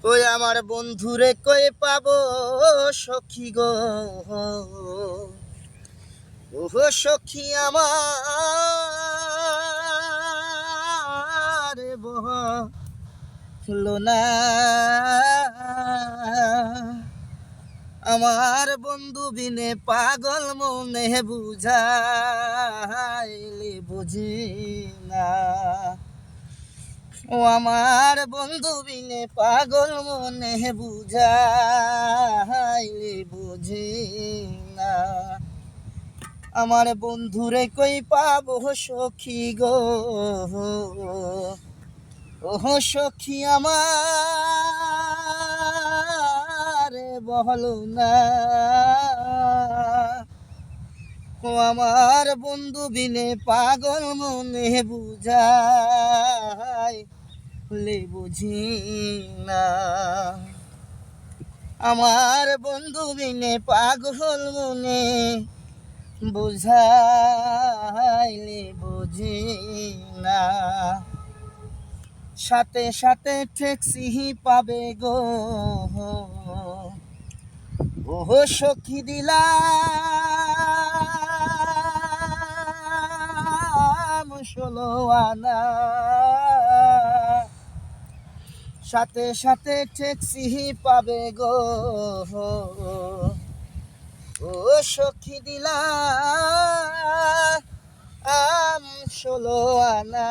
ওই আমার বন্ধুরে কই পাবো সখী গো, ও সখী আমার বহলো না। আমার বন্ধু বিনে পাগল মনে বুঝাইলে বুঝি না। ও আমার বন্ধু বিনে পাগল মনে বুঝাইলে বুঝি না। আমার বন্ধুরে কই পাবো সখী গো, ও সখী আমার বহলো না। ও আমার বন্ধু বিনে পাগল মনে বুঝাইলে বুঝি না। আমার বন্ধু বিনে পাগল মনে বুঝাইলে বুঝি না। সাথে সাথে ট্যাক্সি পাবে গো, ও সখী দিলাম 16 আনা। সাথে সাথে ট্যাক্সি পাবে গো, ও সখী দিলাম 16 আনা।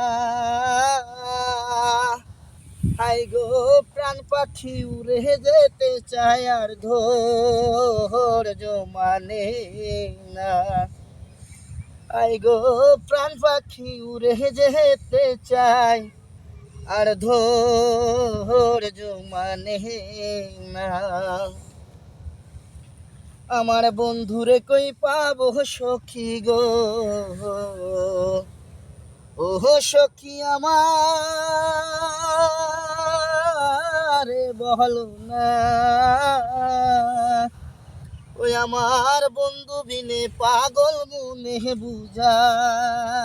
হাই গো প্রাণ পাখি উড়ে যেতে চায় আর ধৈর্য মানে না। হাই গো প্রাণ পাখি উড়ে যেতে চায় আর ধৈর্য মানে না। আমার বন্ধুরে কই পাবো সখী গো, ও সখী আমার বহলো না। ওই আমার বন্ধু বিনে পাগল মনে বুঝাইলে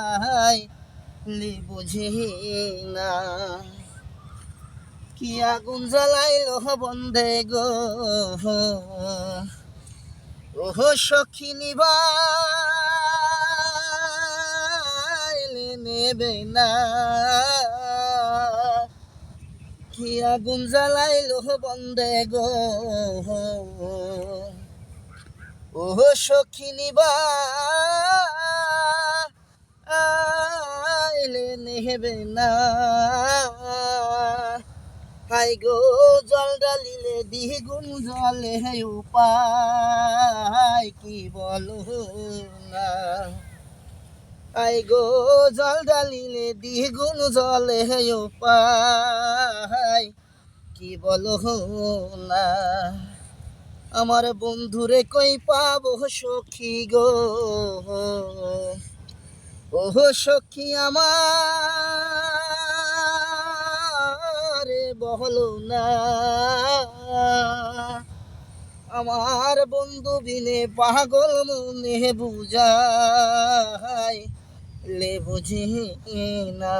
বুঝি না। কি আগুন জ্বালাইলো বন্ধে গো, ও সখী নিভাইলে নেবে না। কি আগুন জ্বালাইলো বন্ধে গো, ও সখী নিভাইলে নেবে না। হাই গো জল ডালিলে দ্বিগুণ জলে উপায় কি বলো না। হাই গো জল ডালিলে দ্বিগুণ জলে উপায় কি বলো না। আমার বন্ধুরে কই পাবো সখী গো, ও সখী আমার বহলো না। আমার বন্ধু বিনে পাগল মনে বুঝাইলে বুঝি না।